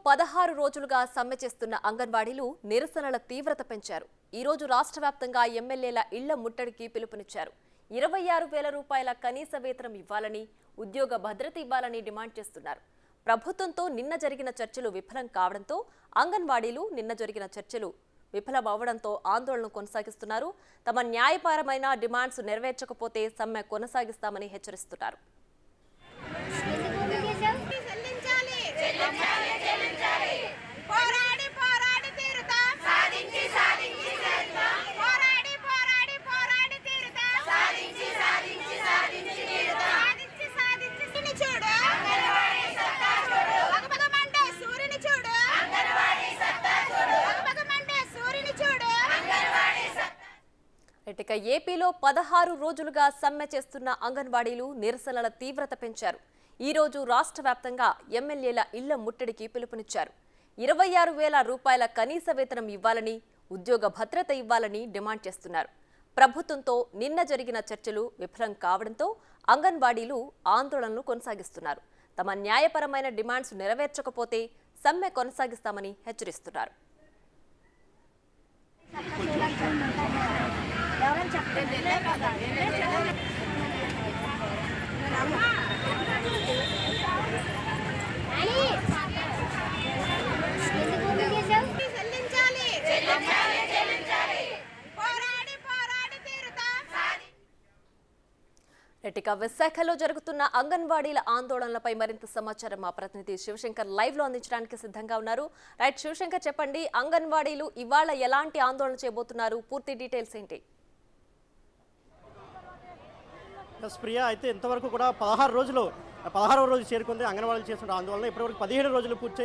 16 రోజులుగా సమ్మె చేస్తున్న అంగన్వాడీలు నిరసనల తీవ్రత పెంచారు. ఈ రోజు రాష్ట్ర వ్యాప్తంగా ఎమ్మెల్యేల ఇళ్ల ముట్టడికి పిలుపునిచ్చారు. 26,000 రూపాయల కనీస వేతనం ఇవ్వాలని, ఉద్యోగ భద్రత ఇవ్వాలని డిమాండ్ చేస్తున్నారు. ప్రభుత్వంతో నిన్న జరిగిన చర్చలు విఫలం కావడంతో అంగన్వాడీలు విఫలమవడంతో ఆందోళన కొనసాగిస్తున్నారు. తమ న్యాయపరమైన డిమాండ్స్ నెరవేర్చకపోతే సమ్మె కొనసాగిస్తామని హెచ్చరిస్తున్నారు. ఇక ఏపీలో 16 రోజులుగా సమ్మె చేస్తున్న అంగన్వాడీలు నిరసనల తీవ్రత పెంచారు. ఈ రోజు రాష్ట్ర వ్యాప్తంగా ఎమ్మెల్యేల ఇళ్ల ముట్టడికి పిలుపునిచ్చారు. 26,000 రూపాయల కనీస వేతనం ఇవ్వాలని, ఉద్యోగ భద్రత ఇవ్వాలని డిమాండ్ చేస్తున్నారు. ప్రభుత్వంతో నిన్న జరిగిన చర్చలు విఫలం కావడంతో అంగన్వాడీలు ఆందోళనలు కొనసాగిస్తున్నారు. తమ న్యాయపరమైన డిమాండ్స్ నెరవేర్చకపోతే సమ్మె కొనసాగిస్తామని హెచ్చరిస్తున్నారు. విశాఖలో జరుగుతున్న అంగన్వాడీల ఆందోళనలపై మరింత సమాచారం మా ప్రతినిధి శివశంకర్ లైవ్ లో అందించడానికి సిద్ధంగా ఉన్నారు. రైట్ శివశంకర్, చెప్పండి, అంగన్వాడీలు ఇవాళ ఎలాంటి ఆందోళన చేయబోతున్నారు? పూర్తి డీటెయిల్స్ ఏంటి? ప్రియా, అయితే ఇంతవరకు కూడా 16వ రోజు చేరుకుంది అంగన్వాడీలు చేస్తున్న ఆందోళన. ఇప్పటివరకు 17 రోజులు పూర్తి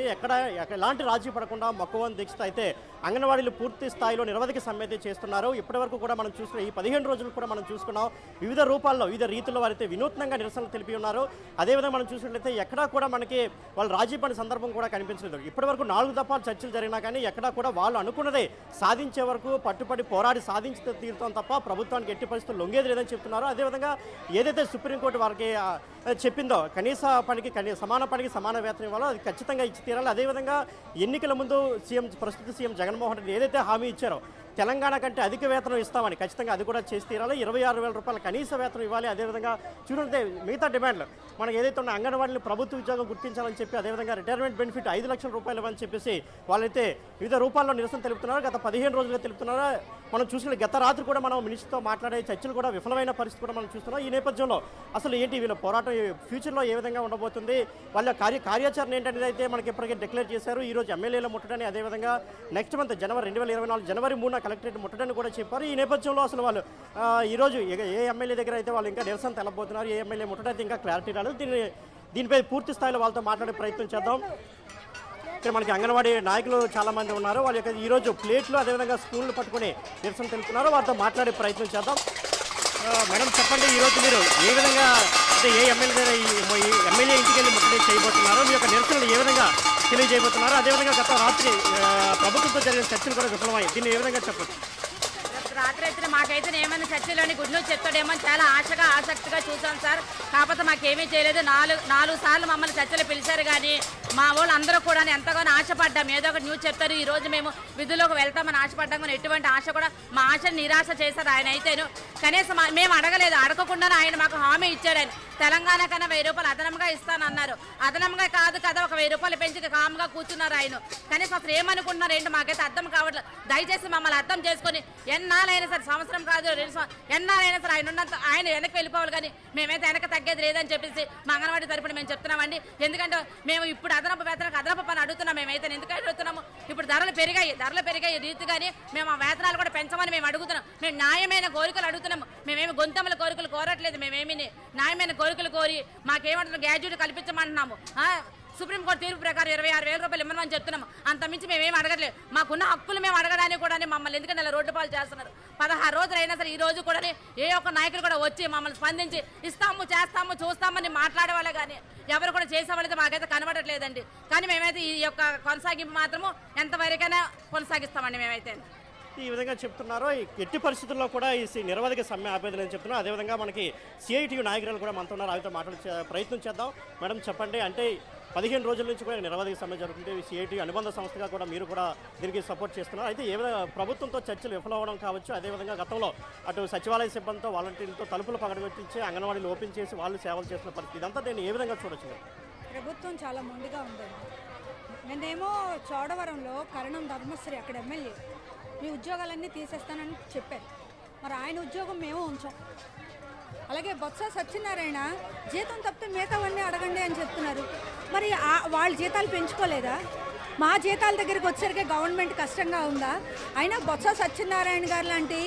ఎలాంటి రాజీ పడకుండా మక్కువని దీక్షతో అయితే అంగన్వాడీలు పూర్తి స్థాయిలో నిరవధిక సమ్మె చేస్తున్నారు. ఇప్పటివరకు కూడా మనం చూసుకున్న ఈ 15 రోజులు కూడా మనం చూసుకున్నాం. వివిధ రూపాల్లో వివిధ రీతుల్లో వారైతే వినూత్నంగా నిరసనలు తెలిపి ఉన్నారు. అదేవిధంగా మనం చూసినట్లయితే ఎక్కడా కూడా మనకి వాళ్ళు రాజీ పడిన సందర్భం కూడా కనిపించలేదు. ఇప్పటివరకు 4 దఫాలు చర్చలు జరిగినా కానీ ఎక్కడా కూడా వాళ్ళు అనుకున్నదే సాధించే వరకు పట్టుపడి పోరాడి సాధించి తీరుతాం తప్ప ప్రభుత్వానికి ఎట్టి పరిస్థితులు లొంగేది లేదని చెప్తున్నారు. అదేవిధంగా ఏదైతే సుప్రీంకోర్టు వారికి చెప్పిందో సమాన పనికి సమాన వేతనం ఇవ్వాలో అది ఖచ్చితంగా ఇచ్చి తీరాలి. అదేవిధంగా ఎన్నికల ముందు ప్రస్తుత సీఎం జగన్మోహన్ రెడ్డి ఏదైతే హామీ ఇచ్చారో తెలంగాణ కంటే అధిక వేతనం ఇస్తామని ఖచ్చితంగా అది కూడా చేసి తీరాలి. 26,000 రూపాయల కనీస వేతనం ఇవ్వాలి. అదేవిధంగా చూడండి మిగతా డిమాండ్లు మనకు ఏదైతే ఉన్న అంగన్వాడీని ప్రభుత్వ ఉద్యోగం గుర్తించాలని చెప్పి, అదేవిధంగా రిటైర్మెంట్ బెనిఫిట్ 5 లక్షల రూపాయలు ఇవ్వని చెప్పేసి వాళ్ళైతే వివిధ రూపాల్లో నిరసన తెలుపుతున్నారు. గత 15 రోజులుగా తెలుపుతున్నారు. మనం చూసిన గత రాత్రి కూడా మనం మినిస్టర్తో మాట్లాడే చర్చలు కూడా విఫలమైన పరిస్థితి కూడా మనం చూస్తున్నాం. ఈ నేపథ్యంలో అసలు ఏంటి వీళ్ళ పోరాటం ఫ్యూచర్లో ఏ విధంగా ఉండబోతుంది, వాళ్ళ కార్యాచరణ ఏంటనేది అయితే మనకి ఇప్పటికే డిక్లేర్ చేశారు. ఈ రోజు ఎమ్మెల్యేలు ముట్టడని, అదేవిధంగా నెక్స్ట్ మంత్ 2024 జనవరి 3న కలెక్టరేట్ ముట్టడని కూడా చెప్పారు. ఈ నేపథ్యంలో అసలు వాళ్ళు ఈరోజు ఏ ఎమ్మెల్యే దగ్గర అయితే వాళ్ళు ఇంకా నిరసన తెలబోతున్నారు, ఏ ఎమ్మెల్యే ముట్టడైతే ఇంకా క్లారిటీ రాలేదు. దీనిపై పూర్తి స్థాయిలో వాళ్ళతో మాట్లాడే ప్రయత్నం చేద్దాం. ఇక్కడ మనకి అంగన్వాడీ నాయకులు చాలామంది ఉన్నారు. వాళ్ళ యొక్క ఈరోజు ప్లేట్లు అదేవిధంగా స్పూన్లు పట్టుకుని నిరసన తెలుపుతున్నారు. వారితో మాట్లాడే ప్రయత్నం చేద్దాం. మేడం, చెప్పండి, ఈరోజు మీరు ఏ విధంగా అంటే ఏ ఎమ్మెల్యే ఇంటికి వెళ్ళి ముట్టడి చేయబోతున్నారు, మీ యొక్క నిరసనలు ఏ విధంగా తెలియజేయబోతున్నారు? అదేవిధంగా గత రాత్రి ప్రభుత్వంతో జరిగిన చర్చలు కూడా విఫలమయ్యాయి. దీన్ని ఏ విధంగా చెప్పచ్చు? రాత్రి అయితే మాకైతే ఏమైనా చర్చలోని గుడ్ న్యూస్ చెప్తాడేమో చాలా ఆసక్తిగా చూసాం సార్. కాకపోతే మాకేమీ చేయలేదు. 4 సార్లు మమ్మల్ని చర్చలు పిలిచారు కానీ మా వాళ్ళు అందరూ కూడా ఎంతగానో ఆశపడ్డాం ఏదో ఒక న్యూస్ చెప్తారు, ఈ రోజు మేము విధుల్లోకి వెళ్తామని ఆశపడ్డాం. కానీ ఎటువంటి ఆశ కూడా మా ఆశను నిరాశ చేశారు ఆయన. అయితేను కనీసం మేము అడగలేదు, అడగకుండానే ఆయన మాకు హామీ ఇచ్చాడు. ఆయన తెలంగాణ కన్నా 1000 రూపాయలు అదనంగా ఇస్తానన్నారు. అదనంగా కాదు కదా, ఒక 1000 రూపాయలు పెంచి కామ్గా కూర్చున్నారు ఆయన. కనీసం అసలు ఏమనుకుంటున్నారు ఏంటి మాకైతే అర్థం కావట్లేదు. దయచేసి మమ్మల్ని అర్థం చేసుకొని ఎన్నాళ్ళైనా సరే, సంవత్సరం కాదు ఎన్నాళ్ళైనా సరే ఆయన వెనక్కి వెళ్ళిపోవాలి. కానీ మేమైతే వెనక తగ్గేది లేదని చెప్పేసి మా అంగన్వాడీ తరపున మేము చెప్తున్నామండి. ఎందుకంటే మేము ఇప్పుడు అదనపు వేతనకు అదనపు పని అడుగుతున్నాం. మేమైతే ఎందుకు అడుగుతున్నాము, ఇప్పుడు ధరలు పెరిగాయి రీతిగానే మేము ఆ వేతనాలు కూడా పెంచమని మేము అడుగుతున్నాం. మేము న్యాయమైన కోరికలు అడుగుతున్నాము. మేమేమి గొంతముల కోరికలు కోరట్లేదు. మేమేమి న్యాయమైన కోరికలు కోరి మాకేమంటున్నాం గ్రాడ్యుయేట్ కల్పించమంటున్నాము. సుప్రీంకోర్టు తీర్పు ప్రకారం 26,000 రూపాయలు ఇవ్వమని చెప్తున్నాము. అంతమించి మేమేమి అడగట్లేదు. మాకున్న హక్కులు మేము అడగడానికి కూడా మమ్మల్ని ఎందుకంటే ఇలా రోడ్డు పాలు చేస్తున్నారు. 16 రోజులు అయినా సరే ఈ రోజు కూడా ఏ ఒక్క నాయకులు కూడా వచ్చి మమ్మల్ని స్పందించి ఇస్తాము, చేస్తాము, చూస్తామని మాట్లాడేవాళ్ళే కానీ ఎవరు కూడా చేసేవాళ్ళైతే మాకైతే కనబడట్లేదండి. కానీ మేమైతే ఈ యొక్క కొనసాగింపు మాత్రము ఎంతవరకైనా కొనసాగిస్తామండి మేమైతే. ఈ విధంగా చెప్తున్నారు. ఎట్టి పరిస్థితుల్లో కూడా ఈ నిరవధిక సమ్మె ఆపేదని చెప్తున్నారు. అదేవిధంగా మనకి సిఐటియు నాయకురాలు కూడా మనతో ఉన్నారు. ఆవిడతో మాట్లాడే ప్రయత్నం చేద్దాం. మేడం, చెప్పండి, అంటే 15 రోజుల నుంచి కూడా నిరవధిక సమ్మె జరుగుతుంది. సిఐటి అనుబంధ సంస్థగా కూడా మీరు కూడా దీనికి సపోర్ట్ చేస్తున్నారు. అయితే ఏ విధంగా ప్రభుత్వంతో చర్చలు విఫలమవడం కావచ్చు, అదేవిధంగా గతంలో అటు సచివాలయ సిబ్బందితో వాలంటీర్లతో తలుపులు పగడగొట్టించి అంగన్వాడీలు ఓపెన్ చేసి వాళ్ళు సేవలు చేస్తున్న పరిస్థితి, ఇదంతా దీన్ని ఏ విధంగా చూడొచ్చు? ప్రభుత్వం చాలా మొండిగా ఉందండి. నేనేమో చోడవరంలో కరణం ధర్మశ్రీ అక్కడ ఎమ్మెల్యే మీ ఉద్యోగాలన్నీ తీసేస్తానని చెప్పారు. మరి ఆయన ఉద్యోగం మేము ఉంచాం. అలాగే బొత్స సత్యనారాయణ జీతం తప్పితే మిగతావన్నీ అడగండి అని చెప్తున్నారు. మరి వాళ్ళ జీతాలు పెంచుకోలేదా? మా జీతాల దగ్గరికి వచ్చేసరికి గవర్నమెంట్ కష్టంగా ఉందా? అయినా బొత్స సత్యనారాయణ గారు లాంటి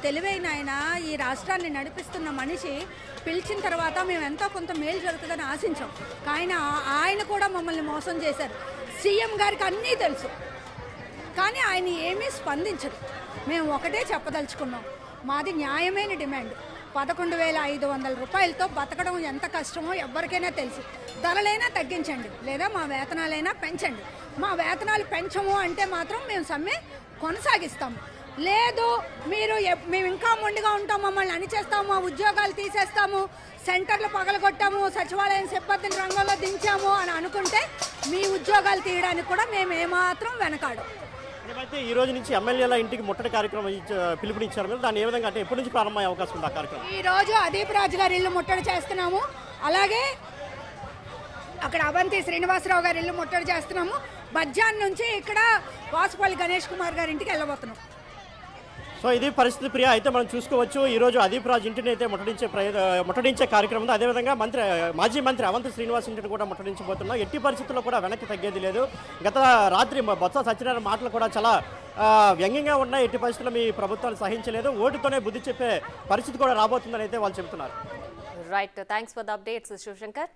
తెలివైన ఆయన ఈ రాష్ట్రాన్ని నడిపిస్తున్న మనిషి పిలిచిన తర్వాత మేము ఎంతో కొంత మేలు జరుగుతుందని ఆశించాం. కానీ ఆయన కూడా మమ్మల్ని మోసం చేశారు. సీఎం గారికి అన్నీ తెలుసు, కానీ ఆయన ఏమీ స్పందించరు. మేము ఒకటే చెప్పదలుచుకున్నాం, మాది న్యాయమైన డిమాండ్. 11,500 రూపాయలతో బతకడం ఎంత కష్టమో ఎవరికైనా తెలుసు. ధరలైనా తగ్గించండి, లేదా మా వేతనాలైనా పెంచండి. మా వేతనాలు పెంచము అంటే మాత్రం మేము సమ్మె కొనసాగిస్తాము. లేదు మేము ఇంకా మొండిగా ఉంటాం, మమ్మల్ని అణిచేస్తాము, మా ఉద్యోగాలు తీసేస్తాము, సెంటర్లు పగలగొట్టాము, సచివాలయం సిబ్బందిని రంగంలో దించాము అని అనుకుంటే మీ ఉద్యోగాలు తీయడానికి కూడా మేము ఏమాత్రం వెనకాడు. ఏమైతే ఈ రోజు నుంచి ఎమ్మెల్యేల ఇంటికి ముట్టడి కార్యక్రమం పిలుపునిచ్చారు మీరు, దాన్ని ఏ విధంగా అంటే ఎప్పటి నుంచి ప్రారంభమయ్యే అవకాశం ఉంది ఆ కార్యక్రమం? ఈ రోజు అదీప్ రాజు గారి ఇల్లు ముట్టడి చేస్తున్నాము. అలాగే అక్కడ అవంతి శ్రీనివాసరావు గారి ఇల్లు ముట్టడి చేస్తున్నాము. మధ్యాహ్నం నుంచి ఇక్కడ వాసుపల్లి గణేష్ కుమార్ గారి ఇంటికి వెళ్ళబోతున్నాం. సో ఇది పరిస్థితి ప్రియా. అయితే మనం చూసుకోవచ్చు, ఈరోజు అదీప్ రాజ్ ఇంటిని అయితే ముట్టడించే కార్యక్రమం ఉంది. అదేవిధంగా మాజీ మంత్రి అవంతి శ్రీనివాస్ ఇంటిని కూడా ముట్టడించబోతున్నాం. ఎట్టి పరిస్థితుల్లో కూడా వెనక్కి తగ్గేది లేదు. గత రాత్రి బొత్స సత్యనారాయణ మాటలు కూడా చాలా వ్యంగ్యంగా ఉన్నాయి. ఎట్టి పరిస్థితుల్లో మీ ప్రభుత్వాన్ని సహించలేదు, ఓటుతోనే బుద్ధి చెప్పే పరిస్థితి కూడా రాబోతుందని అయితే వాళ్ళు చెబుతున్నారు. Right, thanks for the updates Shivshankar.